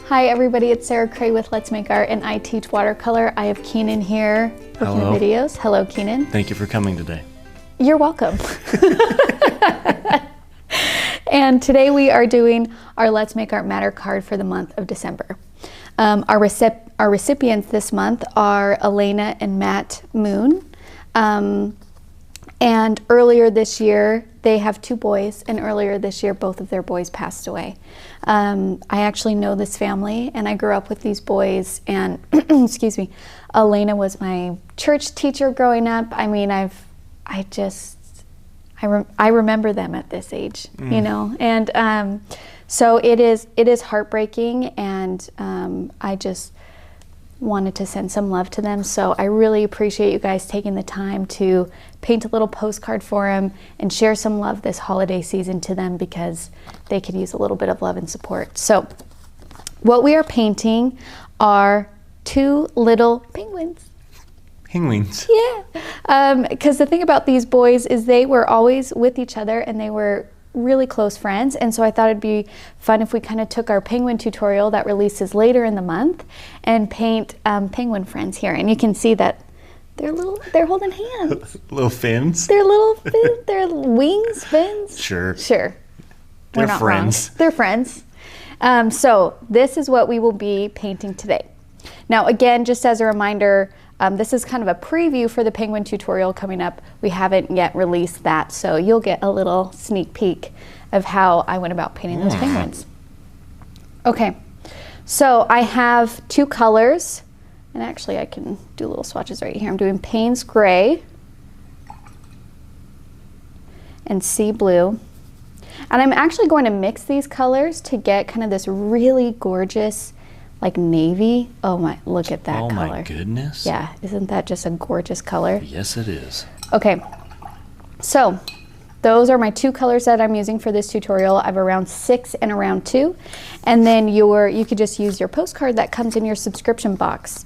Hi everybody, it's Sarah Cray with Let's Make Art and I teach watercolor. I have Keenan here looking at videos. Hello Keenan. Thank you for coming today. You're welcome. And today we are doing our Let's Make Art Matter card for the month of December. Our recipients this month are Elena and Matt Moon. And earlier this year, they have 2 boys, and earlier this year, both of their boys passed away. I actually know this family, and I grew up with these boys, and excuse me, Elena was my church teacher growing up. I mean, I remember them at this age, you know, and so it is heartbreaking, and I just wanted to send some love to them. So I really appreciate you guys taking the time to paint a little postcard for them and share some love this holiday season to them, because they could use a little bit of love and support. So what we are painting are 2 little penguins. Penguins. Yeah, because the thing about these boys is they were always with each other and they were really close friends, and so I thought it'd be fun if we kind of took our penguin tutorial that releases later in the month and paint penguin friends here. And you can see that they're holding hands. Little fins. They're little fins. They're wings, fins. Sure. They're not friends. Wrong. They're friends. So this is what we will be painting today. Now again, just as a reminder, this is kind of a preview for the penguin tutorial coming up. We haven't yet released that, so you'll get a little sneak peek of how I went about painting those penguins. Okay, so I have 2 colors, and actually I can do little swatches right here. I'm doing Payne's Gray and Sea Blue. And I'm actually going to mix these colors to get kind of this really gorgeous like navy. Oh my, look at that color. Oh my goodness. Yeah, isn't that just a gorgeous color? Yes, it is. Okay, so those are my 2 colors that I'm using for this tutorial. I have a round 6 and a round 2. And then you could just use your postcard that comes in your subscription box.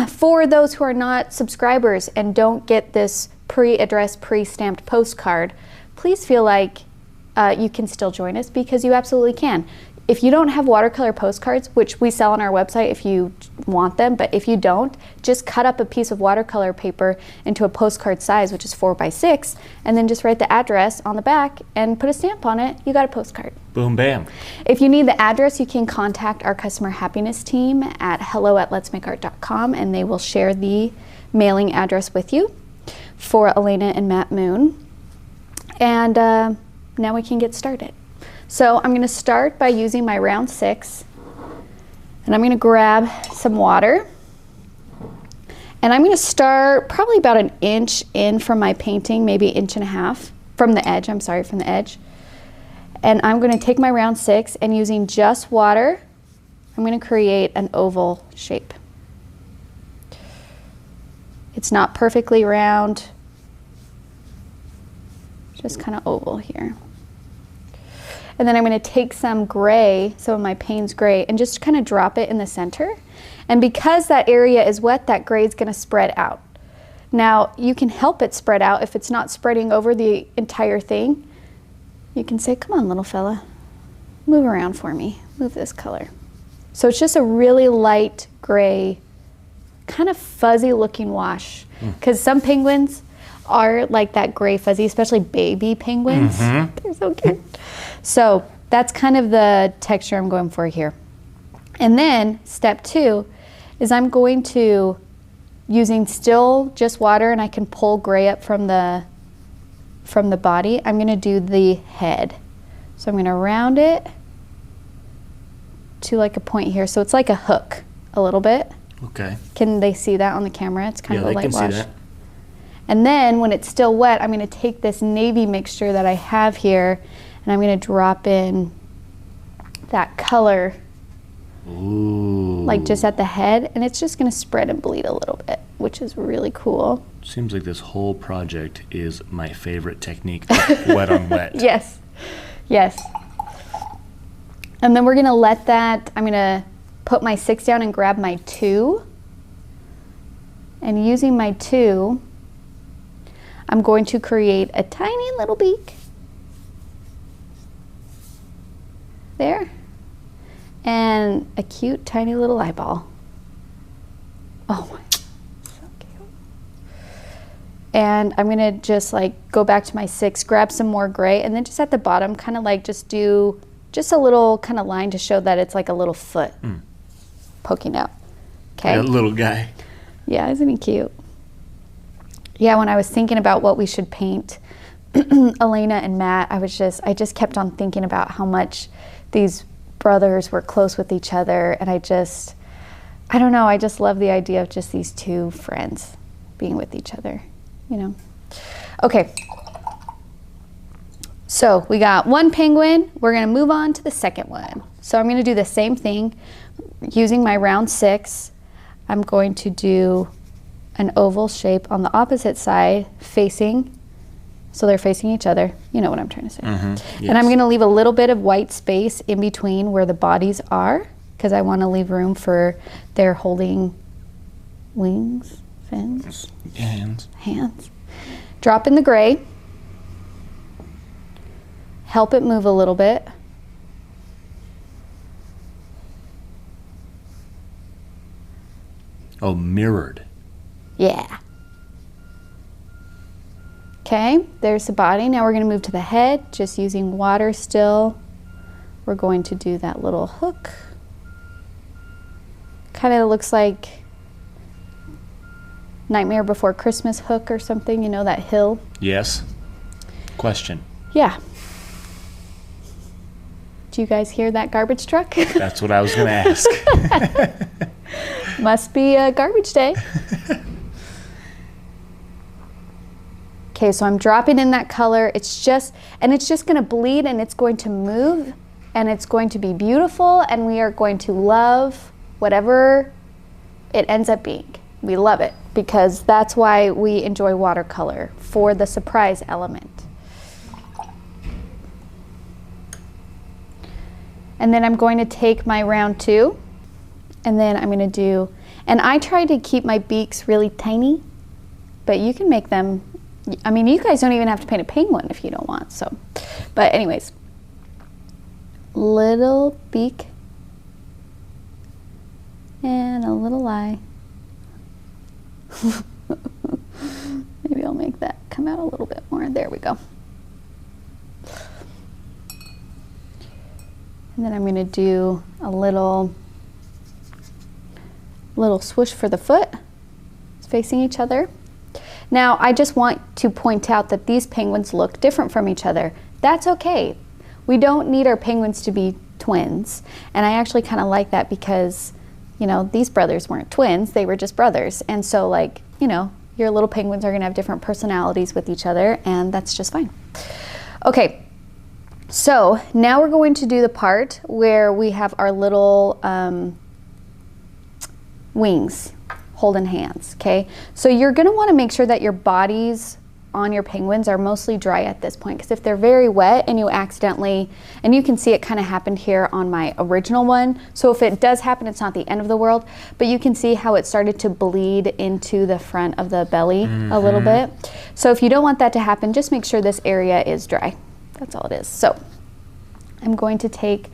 For those who are not subscribers and don't get this pre-addressed, pre-stamped postcard, please feel like you can still join us, because you absolutely can. If you don't have watercolor postcards, which we sell on our website if you want them, but if you don't, just cut up a piece of watercolor paper into a postcard size, which is 4x6, and then just write the address on the back and put a stamp on it. You got a postcard. Boom, bam. If you need the address, you can contact our customer happiness team at hello@letsmakeart.com, and they will share the mailing address with you for Elena and Matt Moon. And now we can get started. So I'm going to start by using my round 6, and I'm going to grab some water, and I'm going to start probably about 1 inch in from my painting, maybe 1.5 inches from the edge. I'm sorry, from the edge. And I'm going to take my round 6, and using just water, I'm going to create an oval shape. It's not perfectly round, just kind of oval here. And then I'm going to take some gray, some of my Payne's Gray, and just kind of drop it in the center. And because that area is wet, that gray is going to spread out. Now, you can help it spread out if it's not spreading over the entire thing. You can say, come on, little fella, move around for me. Move this color. So it's just a really light gray, kind of fuzzy looking wash. Because some penguins are like that gray fuzzy, especially baby penguins. They're so cute. So that's kind of the texture I'm going for here. And then step 2 is I'm going to, using still just water, and I can pull gray up from the body, I'm going to do the head. So I'm going to round it to like a point here. So it's like a hook a little bit. Okay. Can they see that on the camera? It's kind of a light wash. Yeah, they can see that. And then when it's still wet, I'm going to take this navy mixture that I have here, and I'm going to drop in that color, like just at the head, and it's just going to spread and bleed a little bit, which is really cool. Seems like this whole project is my favorite technique, wet on wet. Yes, yes. And then we're going to let that, I'm going to put my 6 down and grab my 2. And using my 2, I'm going to create a tiny little beak there. and a cute tiny little eyeball. Oh my, so cute. And I'm gonna just like go back to my 6, grab some more gray, and then just at the bottom kind of like just do just a little kind of line to show that it's like a little foot poking out. Okay. That little guy. Yeah, isn't he cute? Yeah, when I was thinking about what we should paint, Elena and Matt, I just kept on thinking about how much these brothers were close with each other, and I don't know, I just love the idea of just these 2 friends being with each other, you know. Okay, so we got 1 penguin. We're gonna move on to the second one. So I'm gonna do the same thing using my round 6. I'm going to do an oval shape on the opposite side facing, so they're facing each other. You know what I'm trying to say. Yes. And I'm gonna leave a little bit of white space in between where the bodies are, because I wanna leave room for their holding wings, fins, hands. Drop in the gray. Help it move a little bit. Oh, mirrored. Yeah. Okay, there's the body. Now we're going to move to the head, just using water still. We're going to do that little hook. Kind of looks like Nightmare Before Christmas hook or something, you know, that hill. Yes. Question. Yeah. Do you guys hear that garbage truck? That's what I was going to ask. Must be a garbage day. Okay, so I'm dropping in that color. It's just going to bleed, and it's going to move, and it's going to be beautiful, and we are going to love whatever it ends up being. We love it because that's why we enjoy watercolor, for the surprise element. And then I'm going to take my round 2, and then I'm going to do, and I try to keep my beaks really tiny, but you can make them, I mean, you guys don't even have to paint a penguin if you don't want, so. But anyways, little beak and a little eye. Maybe I'll make that come out a little bit more. There we go. And then I'm going to do a little swoosh for the foot, facing each other. Now, I just want to point out that these penguins look different from each other. That's okay. We don't need our penguins to be twins. And I actually kind of like that because, you know, these brothers weren't twins, they were just brothers. And so, like, you know, your little penguins are going to have different personalities with each other, and that's just fine. Okay. So now we're going to do the part where we have our little wings holding hands, okay? So you're gonna wanna make sure that your bodies on your penguins are mostly dry at this point, because if they're very wet and you accidentally, and you can see it kind of happened here on my original one, so if it does happen, it's not the end of the world, but you can see how it started to bleed into the front of the belly a little bit. So if you don't want that to happen, just make sure this area is dry. That's all it is. So I'm going to take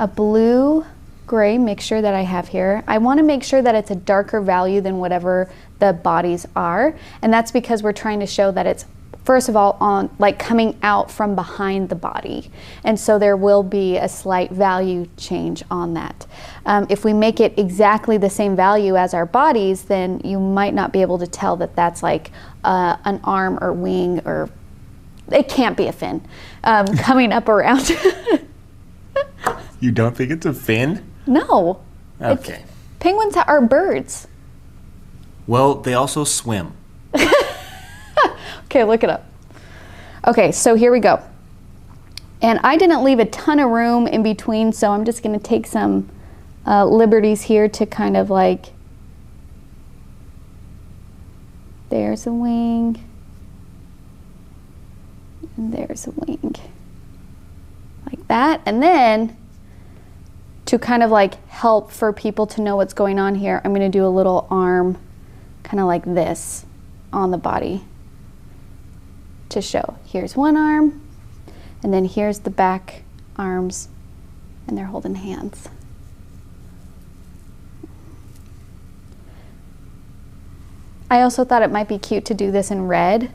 a blue-gray mixture that I have here. I want to make sure that it's a darker value than whatever the bodies are, and that's because we're trying to show that it's, first of all, on like coming out from behind the body, and so there will be a slight value change on that. If we make it exactly the same value as our bodies, then you might not be able to tell that that's like an arm or wing, or it can't be a fin coming up around. You don't think it's a fin? No. Okay. Penguins are birds. Well, they also swim. Okay, look it up. Okay, so here we go. And I didn't leave a ton of room in between, so I'm just going to take some liberties here to kind of like, there's a wing. And there's a wing, like that. And then to kind of like help for people to know what's going on here, I'm going to do a little arm kind of like this on the body to show. Here's one arm, and then here's the back arms, and they're holding hands. I also thought it might be cute to do this in red,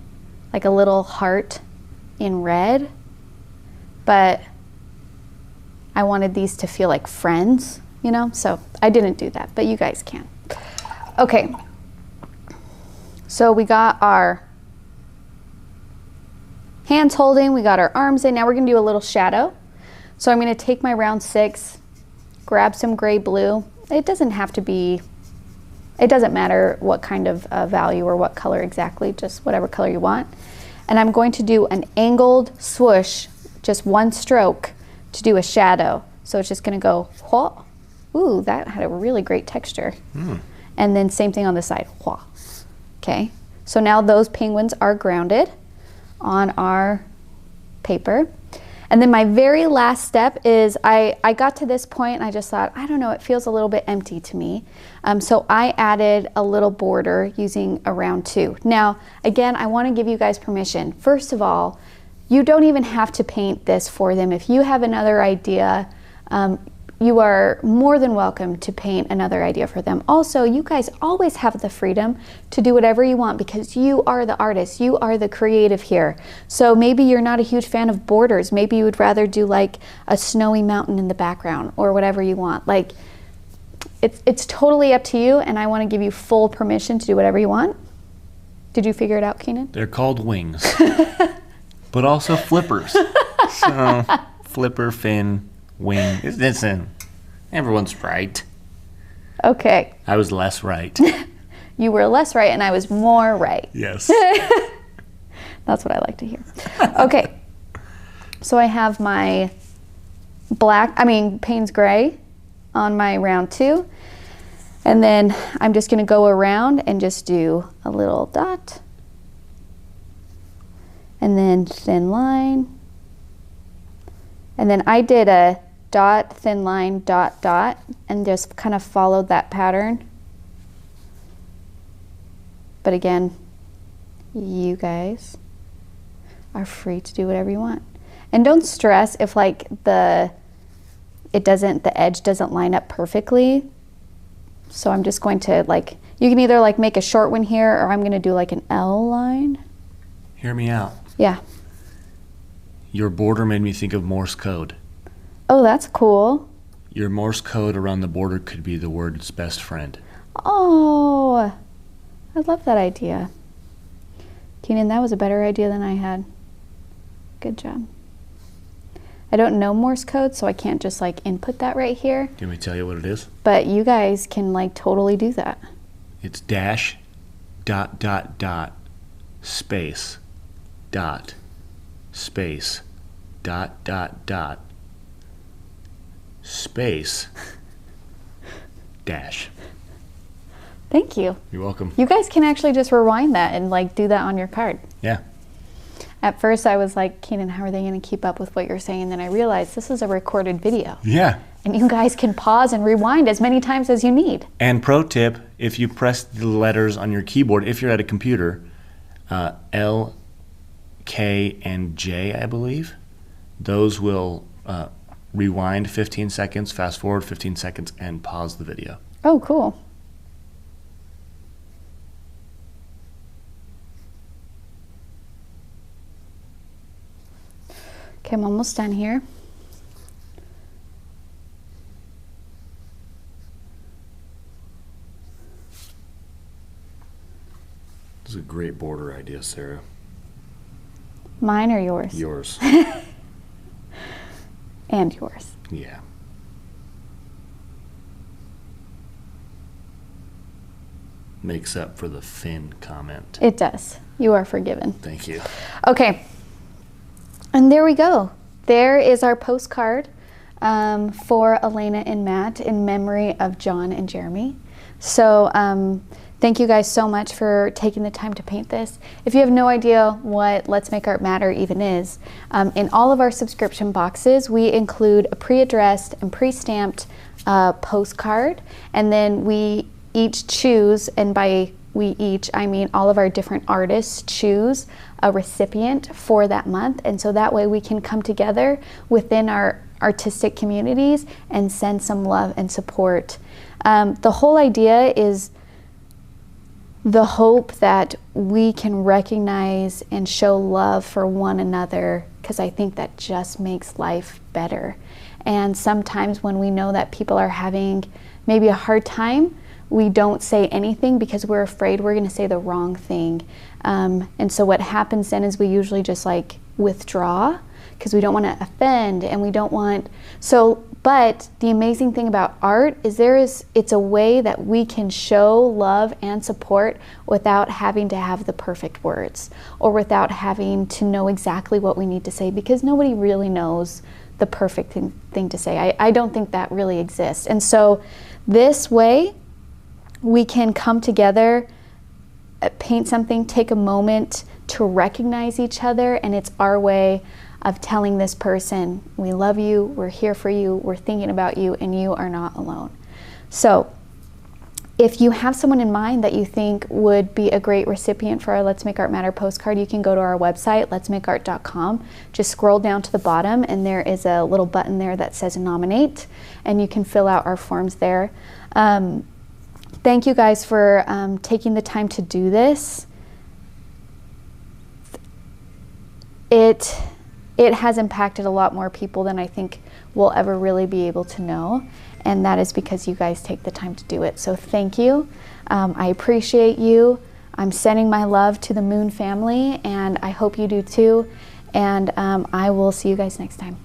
like a little heart in red, but I wanted these to feel like friends, you know, so I didn't do that, but you guys can. Okay, so we got our hands holding, we got our arms in. Now we're gonna do a little shadow. So I'm gonna take my round 6, grab some gray blue. It doesn't have to be, it doesn't matter what kind of value or what color exactly, just whatever color you want. And I'm going to do an angled swoosh, just one stroke to do a shadow. So it's just gonna go, whoa. Ooh, that had a really great texture. And then same thing on the side, whoa. Okay, so now those penguins are grounded on our paper. And then my very last step is I got to this point and I just thought, I don't know, it feels a little bit empty to me. So I added a little border using a round 2. Now, again, I want to give you guys permission. First of all, you don't even have to paint this for them. If you have another idea, you are more than welcome to paint another idea for them. Also, you guys always have the freedom to do whatever you want because you are the artist, you are the creative here. So maybe you're not a huge fan of borders. Maybe you would rather do like a snowy mountain in the background or whatever you want. Like, it's totally up to you, and I want to give you full permission to do whatever you want. Did you figure it out, Keenan? They're called wings, but also flippers. So, flipper, fin, wing. Listen, everyone's right. Okay. I was less right. You were less right and I was more right. Yes. That's what I like to hear. Okay. So I have my Payne's Gray on my round 2. And then I'm just going to go around and just do a little dot. And then thin line. And then I did a dot, thin line, dot, dot, and just kind of followed that pattern. But again, you guys are free to do whatever you want. And don't stress if like the edge doesn't line up perfectly. So I'm just going to like, you can either like make a short one here, or I'm gonna do like an L line. Hear me out. Yeah. Your border made me think of Morse code. Oh, that's cool. Your Morse code around the border could be the word's best friend. Oh, I love that idea. Keenan, that was a better idea than I had. Good job. I don't know Morse code, so I can't just like input that right here. Do you want me to tell you what it is? But you guys can like totally do that. It's dash, dot, dot, dot, space, dot, space, dot, dot, dot, space, dash. Thank you. You're welcome. You guys can actually just rewind that and like do that on your card. Yeah. At first I was like, Keenan, how are they going to keep up with what you're saying? And then I realized this is a recorded video. Yeah. And you guys can pause and rewind as many times as you need. And pro tip, if you press the letters on your keyboard, if you're at a computer, L, K, and J, I believe, those will rewind 15 seconds, fast forward 15 seconds, and pause the video. Oh, cool. Okay, I'm almost done here. This is a great border idea, Sarah. Mine or yours? Yours. And yours. Yeah. Makes up for the fin comment. It does. You are forgiven. Thank you. Okay. And there we go. There is our postcard for Elena and Matt in memory of John and Jeremy. So thank you guys so much for taking the time to paint this. If you have no idea what Let's Make Art Matter even is, in all of our subscription boxes, we include a pre-addressed and pre-stamped postcard, and then we each choose, and by we each, I mean all of our different artists choose a recipient for that month, and so that way we can come together within our artistic communities and send some love and support. The whole idea is the hope that we can recognize and show love for one another, because I think that just makes life better. And sometimes when we know that people are having maybe a hard time, we don't say anything because we're afraid we're going to say the wrong thing. And so what happens then is we usually just like withdraw because we don't want to offend, and we don't want, so, but the amazing thing about art is it's a way that we can show love and support without having to have the perfect words or without having to know exactly what we need to say, because nobody really knows the perfect thing to say. I don't think that really exists. And so this way we can come together, paint something, take a moment to recognize each other, and it's our way of telling this person, we love you, we're here for you, we're thinking about you, and you are not alone. So if you have someone in mind that you think would be a great recipient for our Let's Make Art Matter postcard, you can go to our website, letsmakeart.com, just scroll down to the bottom, and there is a little button there that says nominate, and you can fill out our forms there. Thank you guys for taking the time to do this. It has impacted a lot more people than I think we'll ever really be able to know, and that is because you guys take the time to do it. So thank you. I appreciate you. I'm sending my love to the Moon family, and I hope you do too. And I will see you guys next time.